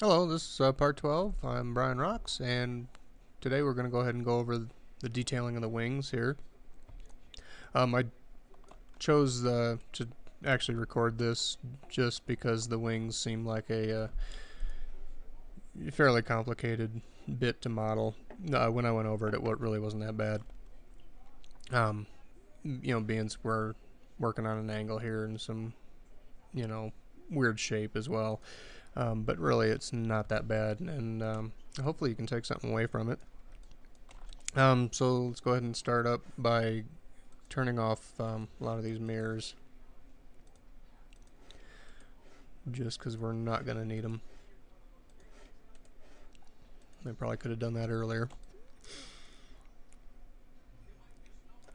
Hello, this is part 12. I'm Brian Rocks, and today we're going to go ahead and go over the detailing of the wings here. I chose to actually record this just because the wings seem like a fairly complicated bit to model. When I went over it, it really wasn't that bad. Being we're working on an angle here and some, you know, weird shape as well. But really, it's not that bad, and hopefully you can take something away from it. So let's go ahead and start up by turning off a lot of these mirrors, just because we're not going to need them. I probably could have done that earlier.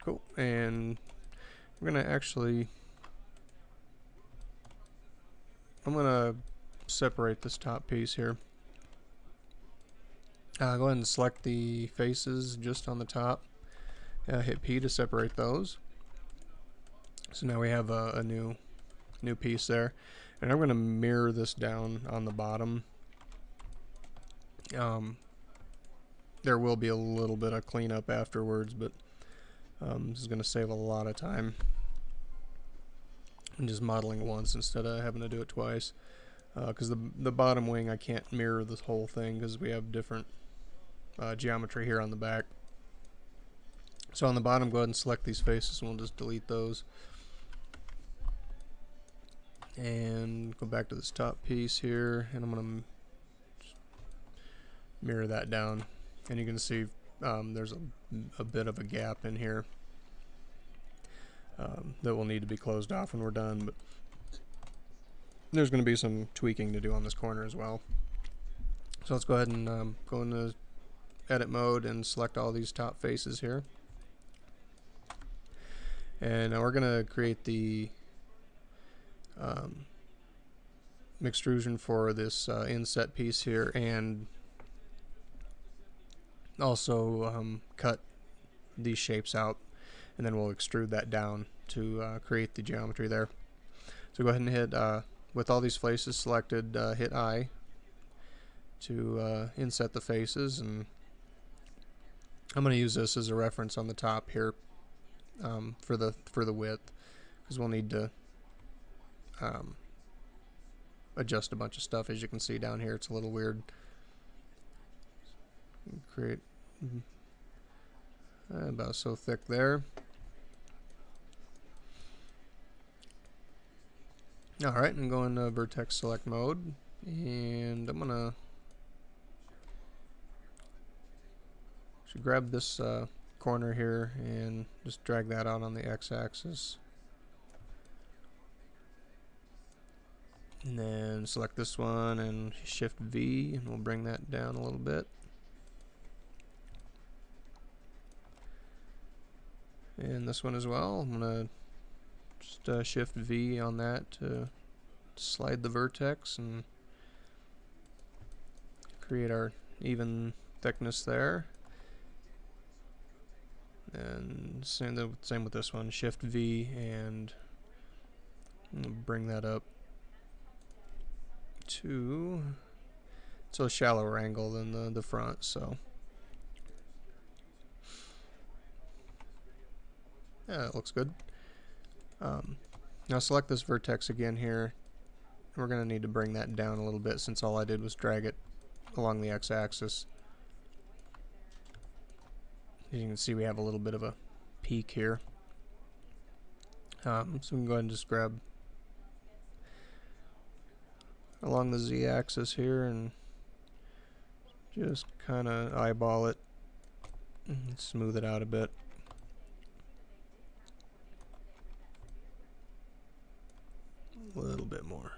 Cool, and we're going to I'm going to separate this top piece here. Go ahead and select the faces just on the top. Hit P to separate those. So now we have a new piece there. And I'm going to mirror this down on the bottom. There will be a little bit of cleanup afterwards, but this is going to save a lot of time. I'm just modeling once instead of having to do it twice. Because the bottom wing, I can't mirror this whole thing because we have different geometry here on the back. So on the bottom, go ahead and select these faces and we'll just delete those. And go back to this top piece here, and I'm going to mirror that down. And you can see there's a bit of a gap in here that will need to be closed off when we're done, but there's going to be some tweaking to do on this corner as well. So let's go ahead and go into edit mode and select all these top faces here. And now we're going to create the extrusion for this inset piece here, and also cut these shapes out, and then we'll extrude that down to create the geometry there. So go ahead and hit, with all these faces selected, hit I to inset the faces, and I'm going to use this as a reference on the top here for the width, because we'll need to adjust a bunch of stuff. As you can see down here, it's a little weird. Create about so thick there. Alright, I'm going to vertex select mode, and I'm gonna grab this corner here and just drag that out on the x-axis, and then select this one and shift V, and we'll bring that down a little bit. And this one as well, I'm gonna just shift V on that to slide the vertex and create our even thickness there. And same with this one, shift V, and bring that up to, it's a shallower angle than the front, so yeah, that looks good. Now select this vertex again here. We're going to need to bring that down a little bit since all I did was drag it along the x-axis. As you can see, we have a little bit of a peak here. So we can go ahead and just grab along the z-axis here and just kind of eyeball it and smooth it out a bit. A little bit more.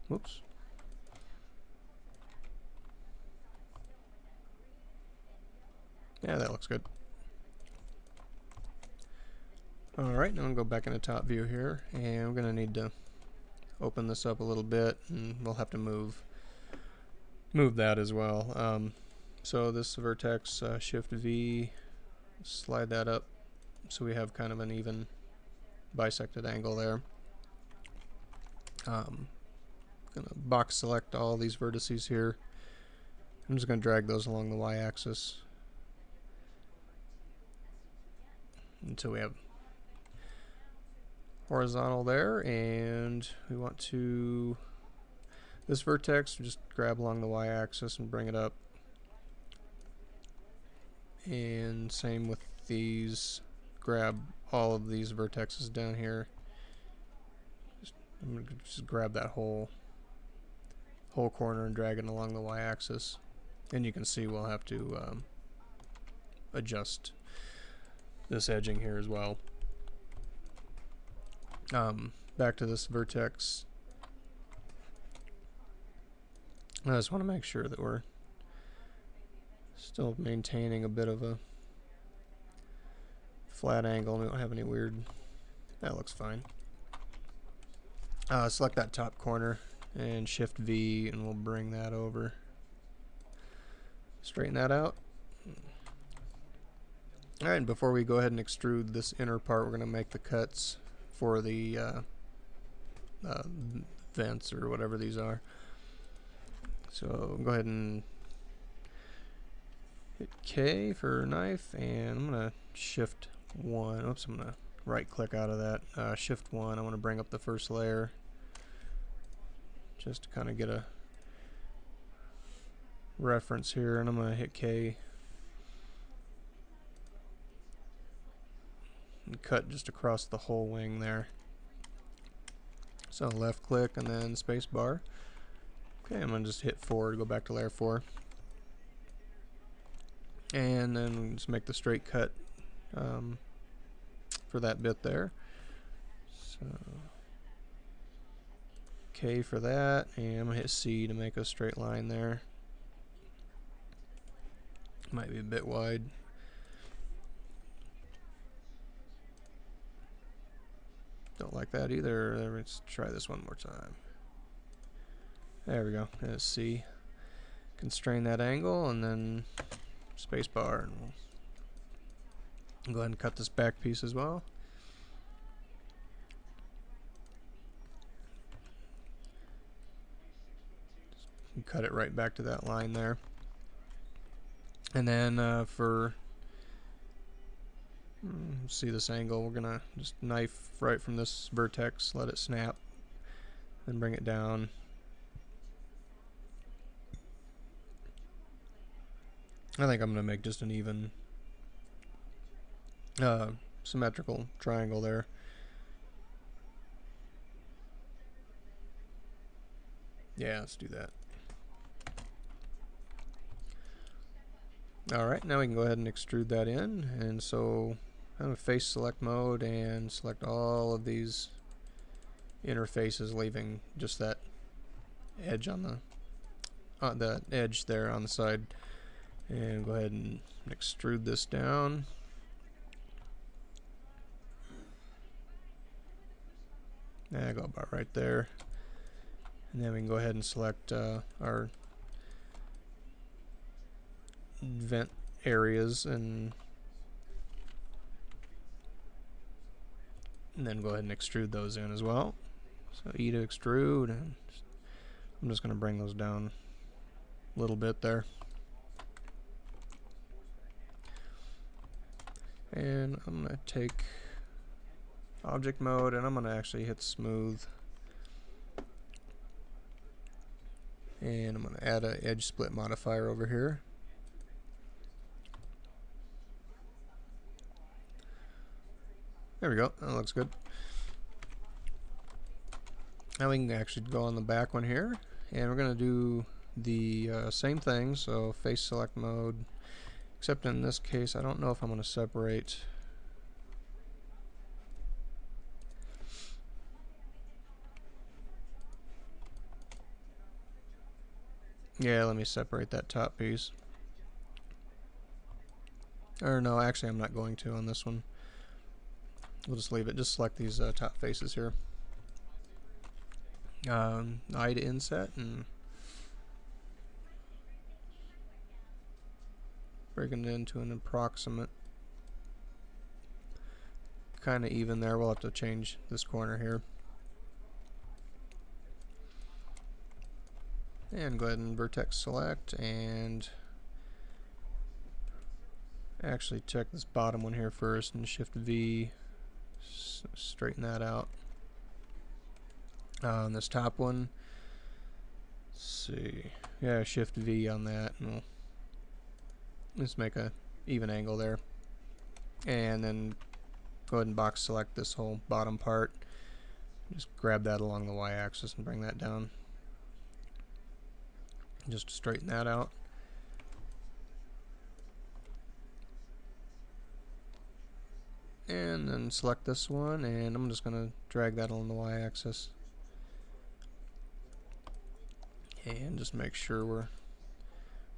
Whoops. Yeah, that looks good. Alright, now I'm going to go back into top view here, and we're going to need to open this up a little bit, and we'll have to move that as well. So this vertex, shift V, slide that up so we have kind of an even bisected angle there. Gonna box select all these vertices here. I'm just gonna drag those along the y-axis until we have horizontal there, and we want to this vertex just grab along the y-axis and bring it up, and same with these, grab all of these vertexes down here. I'm gonna just grab that whole corner and drag it along the y-axis, and you can see we'll have to adjust this edging here as well. Back to this vertex, I just want to make sure that we're still maintaining a bit of a flat angle and we don't have any weird, that looks fine. Select that top corner and shift V, and we'll bring that over. Straighten that out. Alright, and before we go ahead and extrude this inner part, we're going to make the cuts for the vents or whatever these are. So go ahead and hit K for knife, and I'm going to shift 1. Oops, I'm going to right click out of that. Shift 1, I want to bring up the first layer just to kind of get a reference here, and I'm going to hit K and cut just across the whole wing there. So left click and then space bar. Okay, I'm going to just hit 4 to go back to layer 4. And then just make the straight cut for that bit there. So K for that, and I'm going to hit C to make a straight line there. Might be a bit wide. Don't like that either. Let's try this one more time. There we go. There's C. Constrain that angle and then space bar, and we'll go ahead and cut this back piece as well. Cut it right back to that line there. And then for see this angle, we're gonna just knife right from this vertex, let it snap, then bring it down. I think I'm gonna make just an even symmetrical triangle there. Yeah, let's do that. Alright, now we can go ahead and extrude that in, and so I'm in face select mode and select all of these interfaces, leaving just that edge on the edge there on the side, and go ahead and extrude this down. Yeah, go about right there, and then we can go ahead and select our vent areas, and then go ahead and extrude those in as well. So E to extrude, and I'm just going to bring those down a little bit there. And I'm going to take object mode, and I'm going to actually hit smooth, and I'm going to add an edge split modifier over here. There we go, that looks good. Now we can actually go on the back one here, and we're going to do the same thing, so face select mode, except in this case I don't know if I'm going to separate. Yeah, let me separate that top piece. Or no, actually I'm not going to on this one. We'll just leave it. Just select these top faces here. I to inset and breaking it into an approximate kind of even there. We'll have to change this corner here. And go ahead and vertex select, and actually check this bottom one here first, and Shift V, straighten that out. On this top one, let's see, yeah, Shift V on that, and we'll just make a even angle there. And then go ahead and box select this whole bottom part. Just grab that along the y-axis and bring that down. Just to straighten that out. And then select this one, and I'm just going to drag that along the y-axis. And just make sure we're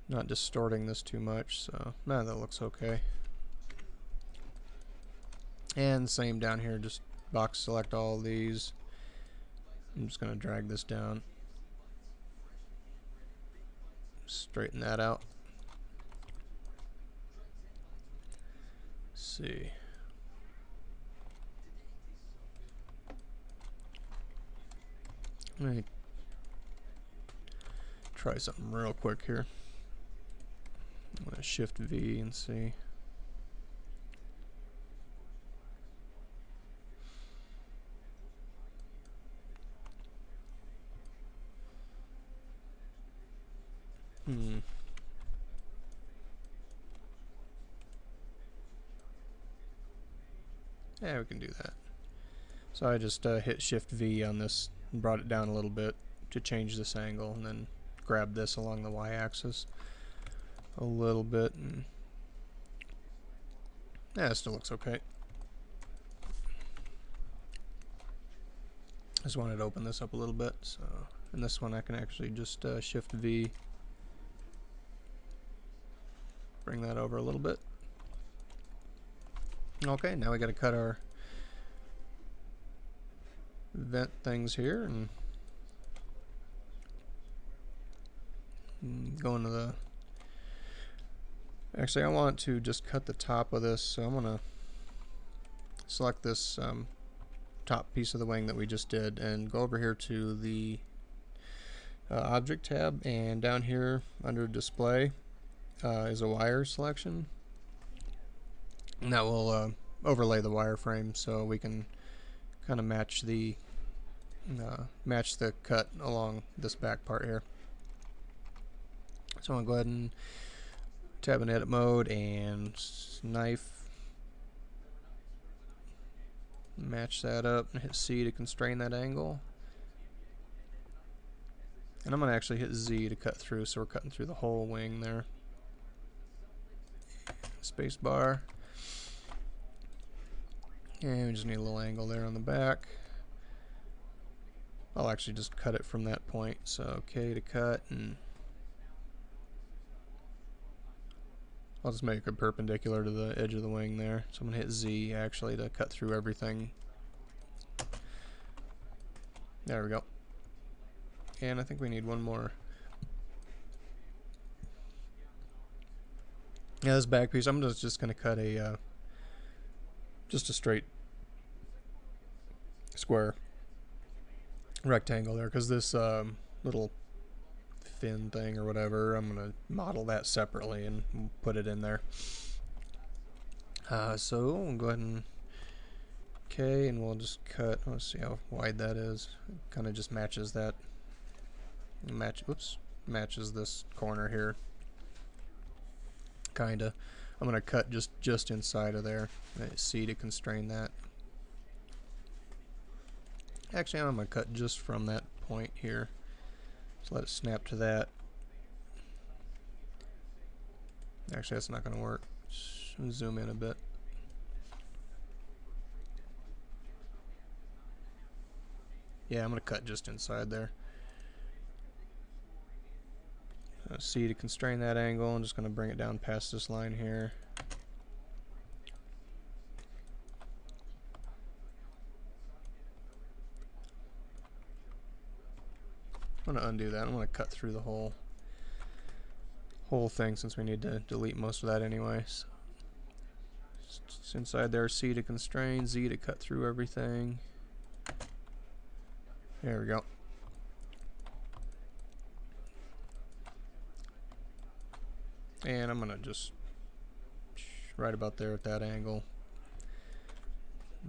not distorting this too much. So, no, that looks okay. And same down here, just box select all of these. I'm just going to drag this down. Straighten that out. Let's see. Let me try something real quick here. I'm going to Shift V and see. Yeah, we can do that. So I just hit Shift V on this and brought it down a little bit to change this angle, and then grab this along the y-axis a little bit, and yeah, it still looks okay. Just wanted to open this up a little bit, so in this one I can actually just Shift V, bring that over a little bit. Okay, now we got to cut our vent things here, and go into the, actually I want to just cut the top of this, so I'm going to select this top piece of the wing that we just did and go over here to the object tab, and down here under display is a wire selection, and that will overlay the wireframe so we can kind of match the cut along this back part here. So I'm going to go ahead and tab in edit mode and knife, match that up, and hit C to constrain that angle. And I'm going to actually hit Z to cut through, so we're cutting through the whole wing there. Space bar. And we just need a little angle there on the back. I'll actually just cut it from that point. So OK to cut, and I'll just make it perpendicular to the edge of the wing there. So I'm going to hit Z actually to cut through everything. There we go. And I think we need one more. Yeah, this back piece, I'm just going to cut a just a straight square rectangle there, because this little fin thing or whatever, I'm going to model that separately and put it in there. So we'll go ahead and OK, and we'll just cut. Let's see how wide that is. It kind of just matches that. Matches this corner here. Kinda. I'm going to cut just inside of there. C to constrain that. Actually, I'm going to cut just from that point here. So let it snap to that. Actually, that's not going to work. Zoom in a bit. Yeah, I'm going to cut just inside there. C to constrain that angle. I'm just going to bring it down past this line here. I'm going to undo that. I'm going to cut through the whole thing, since we need to delete most of that anyways. So inside there, C to constrain, Z to cut through everything. There we go. And I'm gonna just right about there at that angle.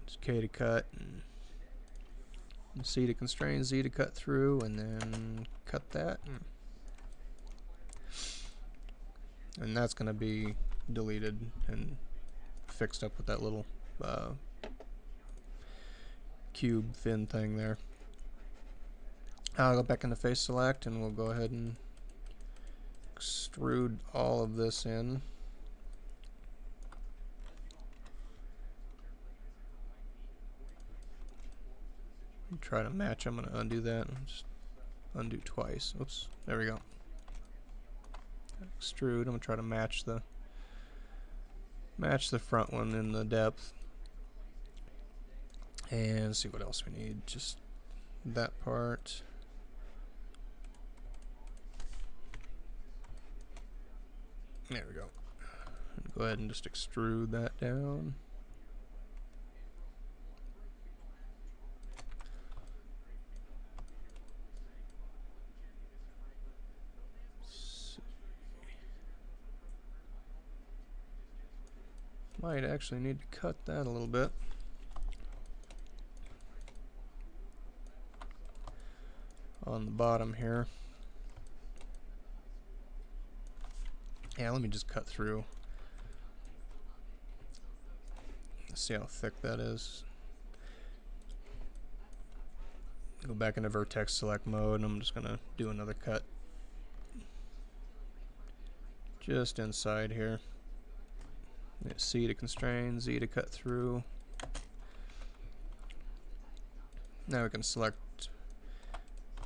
Just K to cut, and C to constrain, Z to cut through, and then cut that. And that's gonna be deleted and fixed up with that little cube fin thing there. I'll go back into face select and we'll go ahead and extrude all of this in. Try to match. I'm going to undo that and just undo twice. Oops, there we go. Extrude. I'm going to try to match the front one in the depth. And see what else we need. Just that part. There we go. Go ahead and just extrude that down. Might actually need to cut that a little bit. On the bottom here. Yeah, let me just cut through. Let's see how thick that is. Go back into vertex select mode, and I'm just going to do another cut. Just inside here. C to constrain, Z to cut through. Now we can select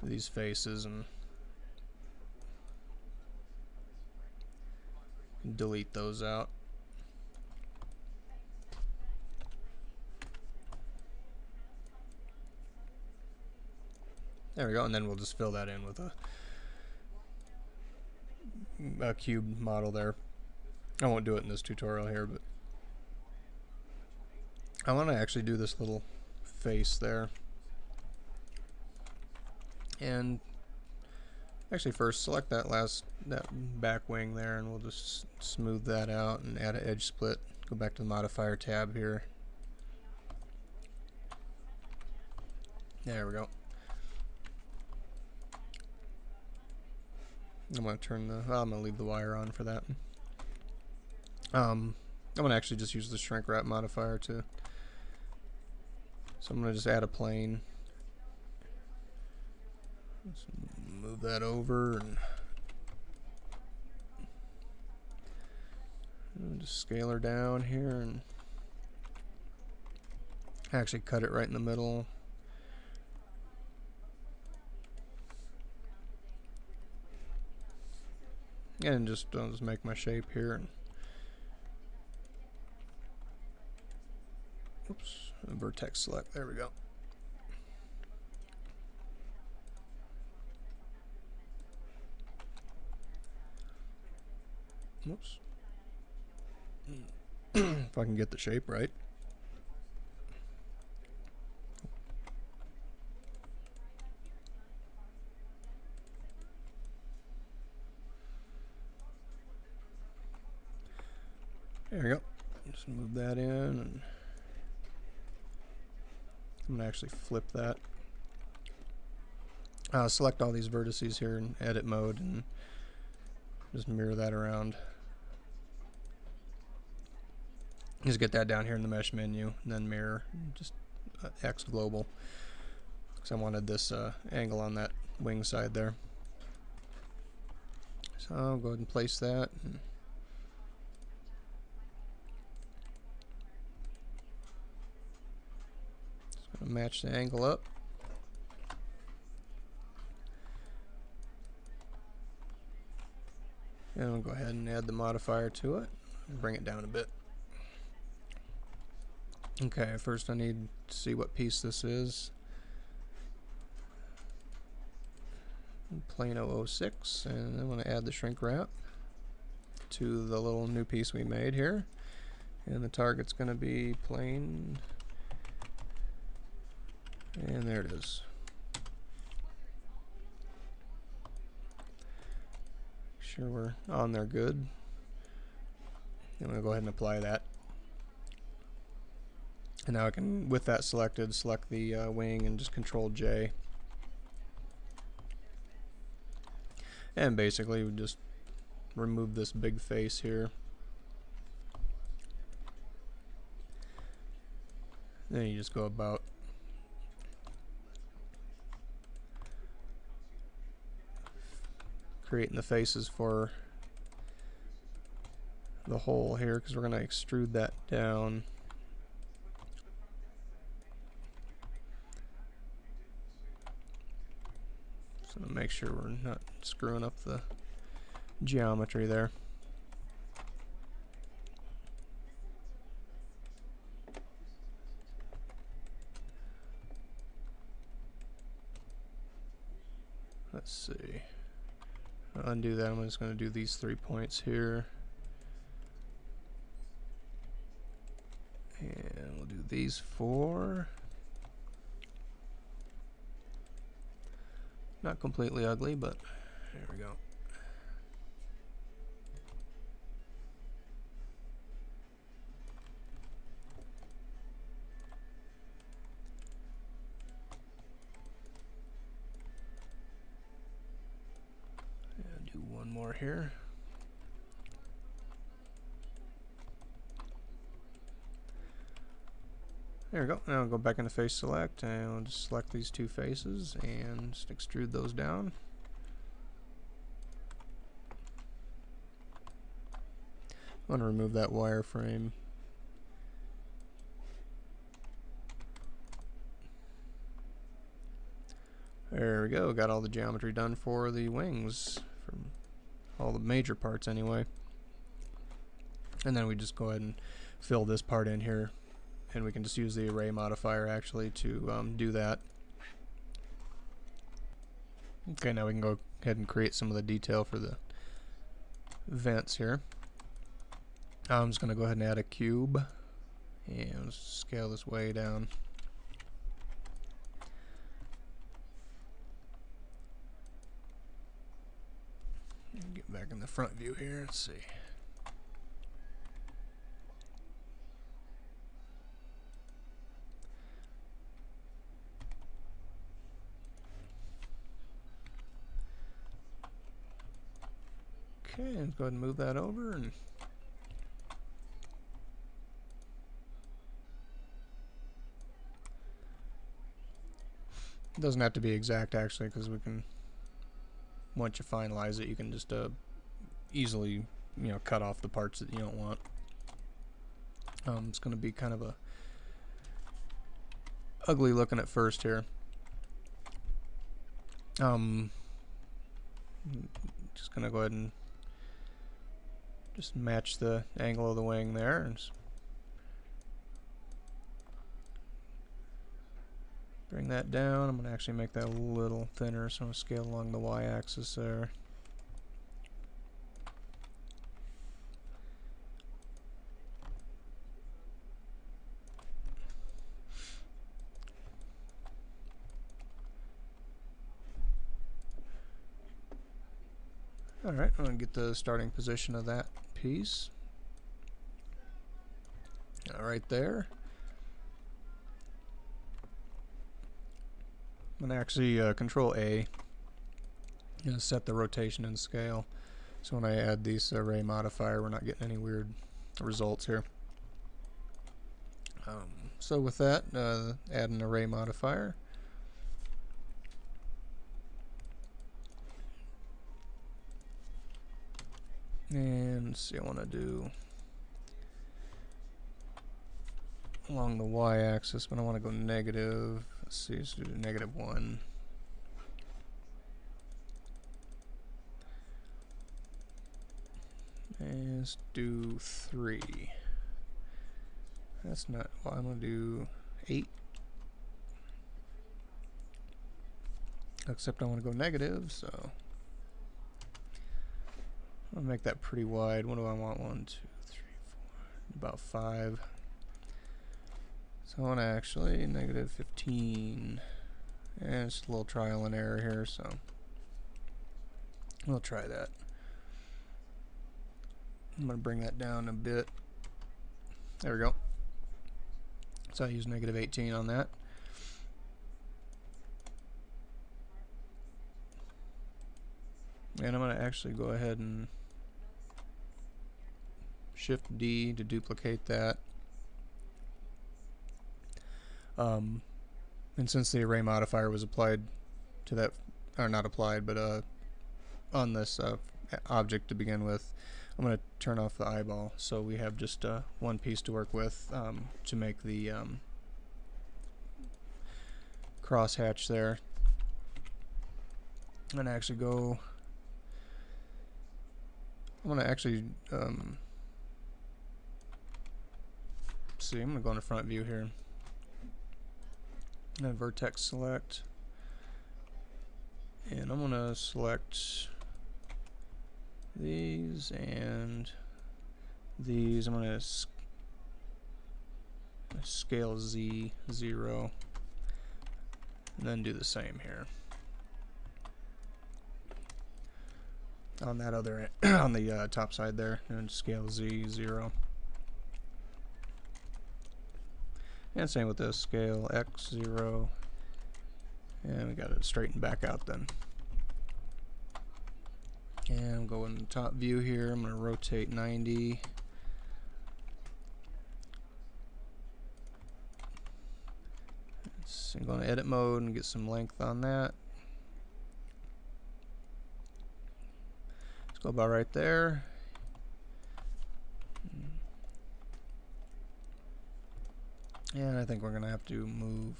these faces and delete those out. There we go, and then we'll just fill that in with a cube model there. I won't do it in this tutorial here, but I want to actually do this little face there. And actually first select that back wing there, and we'll just smooth that out and add an edge split. Go back to the modifier tab here. There we go. I'm going to turn I'm going to leave the wire on for that. I'm going to actually just use the shrink wrap modifier too. So I'm going to just add a plane. Let's move that over and just scale her down here and actually cut it right in the middle. And I'll just make my shape here. And oops, vertex select. There we go. Oops. If I can get the shape right. There we go. Just move that in, and I'm gonna actually flip that. Select all these vertices here in edit mode and just mirror that around. Just get that down here in the mesh menu, and then mirror, just X global, because I wanted this angle on that wing side there. So I'll go ahead and place that. And just gonna match the angle up. And we'll go ahead and add the modifier to it and bring it down a bit. Okay, first I need to see what piece this is. Plane 006, and I'm going to add the shrink wrap to the little new piece we made here. And the target's going to be plane. And there it is. Make sure we're on there good. I'm going to go ahead and apply that. And now I can, with that selected, select the wing and just Control J. And basically we just remove this big face here. Then you just go about creating the faces for the hole here, because we're going to extrude that down. So to make sure we're not screwing up the geometry there. Let's see. I'll undo that. I'm just going to do these 3 points here. And we'll do these 4. Not completely ugly, but there we go. And do one more here. There we go. Now I'll go back into face select and I'll just select these 2 faces and just extrude those down. I want to remove that wireframe. There we go. Got all the geometry done for the wings, from all the major parts anyway. And then we just go ahead and fill this part in here. And we can just use the array modifier actually to do that. Okay, now we can go ahead and create some of the detail for the vents here. I'm just going to go ahead and add a cube and scale this way down. Get back in the front view here, let's see. Okay, let's go ahead and move that over. And it doesn't have to be exact actually, because we can, once you finalize it, you can just easily, you know, cut off the parts that you don't want. It's going to be kind of a ugly looking at first here. Just going to go ahead and just match the angle of the wing there. And bring that down. I'm going to actually make that a little thinner, so I'm going to scale along the y-axis there. Alright, I'm going to get the starting position of that piece. Right there. I'm going to actually Control A and set the rotation and scale. So when I add these array modifier, we're not getting any weird results here. So with that, add an array modifier. And let's see, I want to do along the y-axis, but I want to go negative. Let's see, let's do -1. And let's do 3. That's not, well, I'm going to do 8. Except I want to go negative, so I'll make that pretty wide. What do I want? 1, 2, 3, 4. about 5. So I want to actually negative 15. And it's a little trial and error here, so we'll try that. I'm going to bring that down a bit. There we go. So I use negative 18 on that. And I'm going to actually go ahead and Shift D to duplicate that. And since the array modifier was applied to that, or not applied, but on this object to begin with, I'm going to turn off the eyeball so we have just one piece to work with to make the crosshatch there. I'm going to actually go. I'm going to actually see. I'm going to go into front view here. And vertex select, and I'm going to select these and these. I'm going to scale Z 0 and then do the same here on that other on the top side there, and scale Z 0. And same with this, scale X 0, and we got it straightened back out then. And go in the top view here. I'm going to rotate 90. I'm going to edit mode and get some length on that. Let's go about right there. And I think we're going to have to move.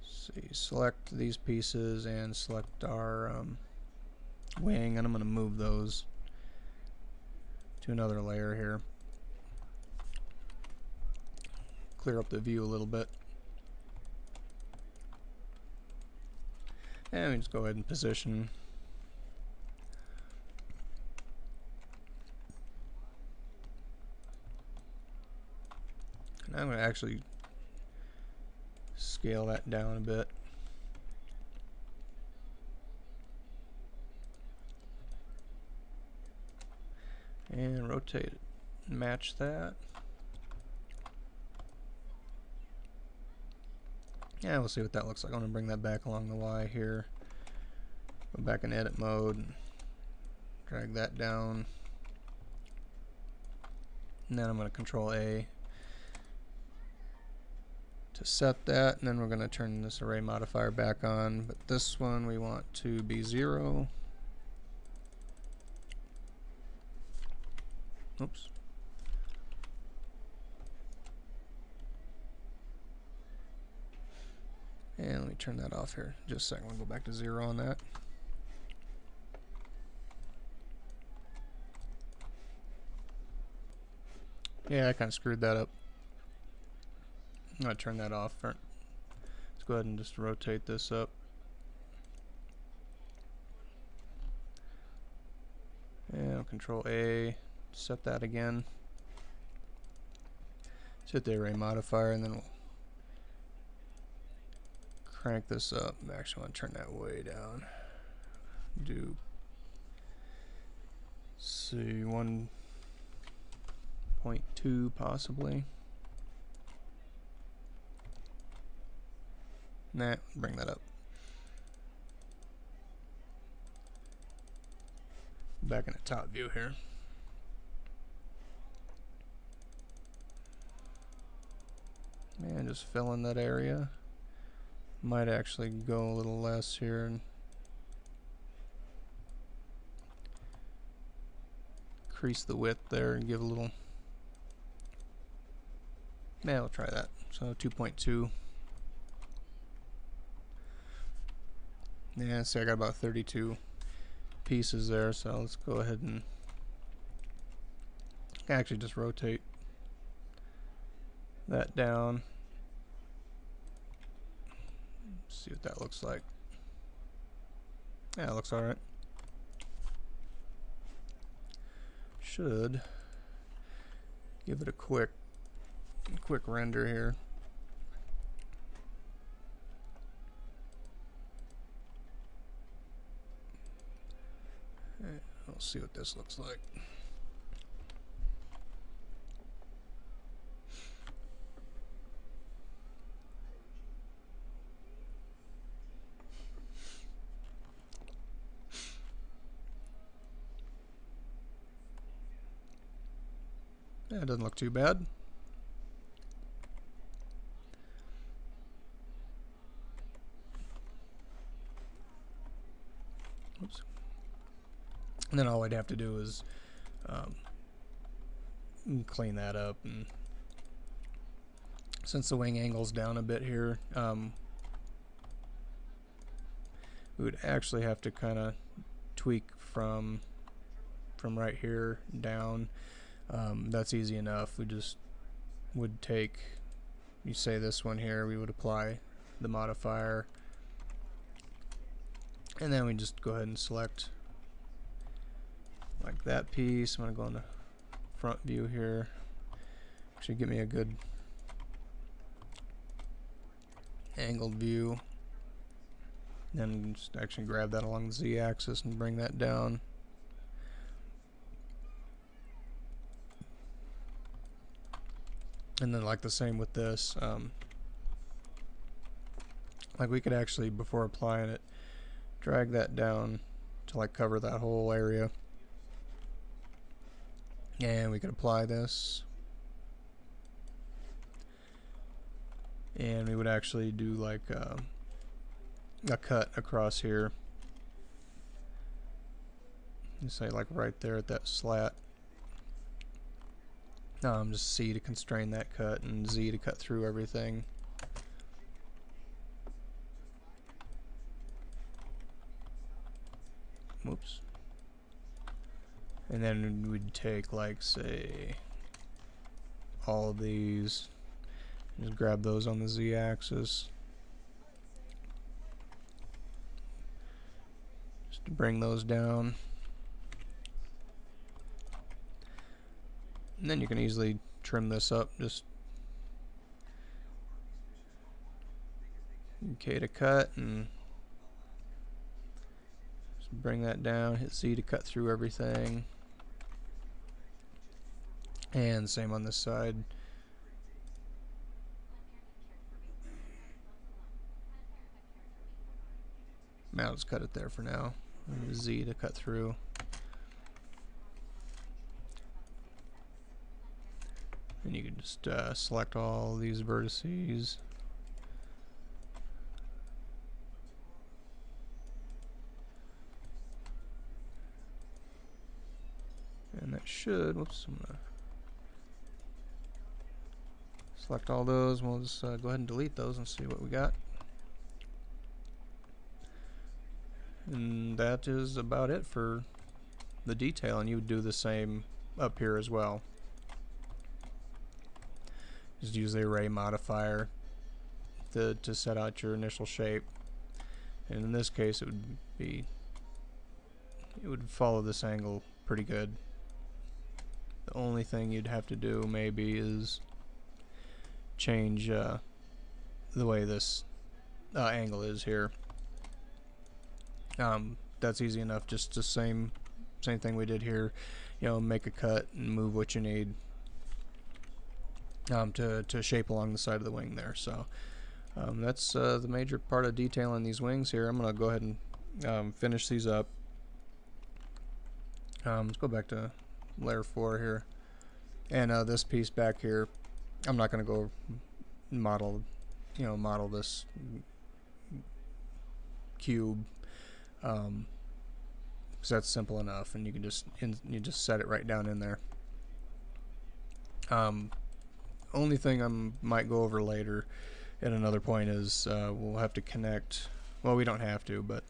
See, select these pieces and select our wing, and I'm going to move those to another layer here. Clear up the view a little bit. And we just go ahead and position. And I'm going to actually scale that down a bit. And rotate it, match that. Yeah, we'll see what that looks like. I'm going to bring that back along the Y here. Go back in edit mode, and drag that down. And then I'm going to Control A to set that, and then we're going to turn this array modifier back on, but this one we want to be 0. Oops. And let me turn that off here just a second. We'll go back to 0 on that. Yeah, I kind of screwed that up. I'm going to turn that off. Let's go ahead and just rotate this up. And I'll Control A, set that again. Set the array modifier, and then we'll crank this up. Actually, I want to turn that way down. Do, see, 1.2 possibly. Nah, bring that up. Back in the top view here. And just fill in that area. Might actually go a little less here and increase the width there and give a little. Yeah, we'll try that. So 2.2. Yeah, see, I got about 32 pieces there, so let's go ahead and actually just rotate that down. See what that looks like. Yeah, it looks alright. Should give it a quick render here. We'll see what this looks like. Yeah, it doesn't look too bad. Oops. And then all I'd have to do is clean that up. And since the wing angle's down a bit here, we would actually have to kind of tweak from right here down. That's easy enough. We just would take, you say this one here, we would apply the modifier, and then we just go ahead and select like that piece. I'm going to go in the front view here. Should give me a good angled view. Then just actually grab that along the Z-axis and bring that down. And then like the same with this, like we could actually, before applying it, drag that down to like cover that whole area. And we could apply this. And we would actually do like a cut across here. You say like right there at that slat. Just C to constrain that cut and Z to cut through everything. Whoops. And then we'd take like, say, all of these, just grab those on the Z axis. Just to bring those down. And then you can easily trim this up, just K to cut, and just bring that down, hit Z to cut through everything. And same on this side. I'll just cut it there for now. And Z to cut through. And you can just select all these vertices. And that should, whoops, I'm gonna select all those, and we'll just go ahead and delete those and see what we got. And that is about it for the detail, and you would do the same up here as well. Just use the array modifier to set out your initial shape, and in this case it would follow this angle pretty good. The only thing you'd have to do maybe is change the way this angle is here. That's easy enough. Just the same thing we did here. You know, make a cut and move what you need to shape along the side of the wing there. So that's the major part of detailing these wings here. I'm gonna go ahead and finish these up. Let's go back to layer 4 here, and this piece back here, I'm not gonna go model this cube, because that's simple enough, and you can you just set it right down in there. Only thing I might go over later at another point is we'll have to connect, well, we don't have to, but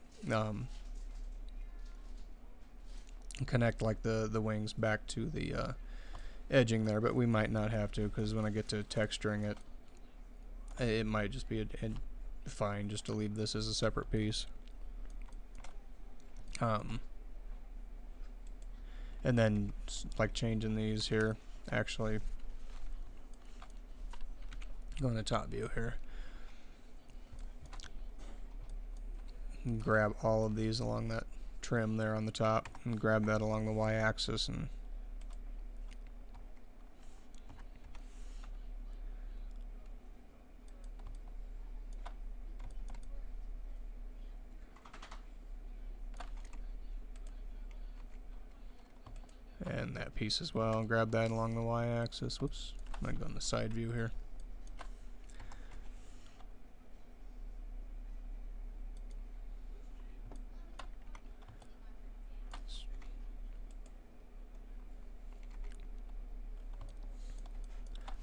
connect like the wings back to the edging there, but we might not have to, because when I get to texturing it, it might just be fine just to leave this as a separate piece. And then like changing these here, actually Go in the top view here. And grab all of these along that trim there on the top, and grab that along the y-axis, and that piece as well. Grab that along the y-axis. Whoops, I might go in the side view here.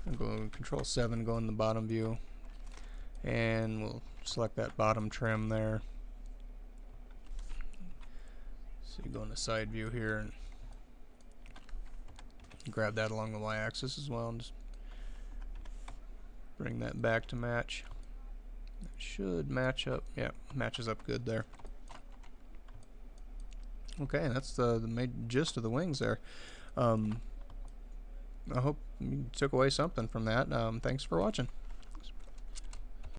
I'll go Control 7, go in the bottom view, and we'll select that bottom trim there. So you go in the side view here and grab that along the y-axis as well, and just bring that back to match. That should match up. Yeah, matches up good there. Okay, that's the main gist of the wings there. I hope you took away something from that. Thanks for watching.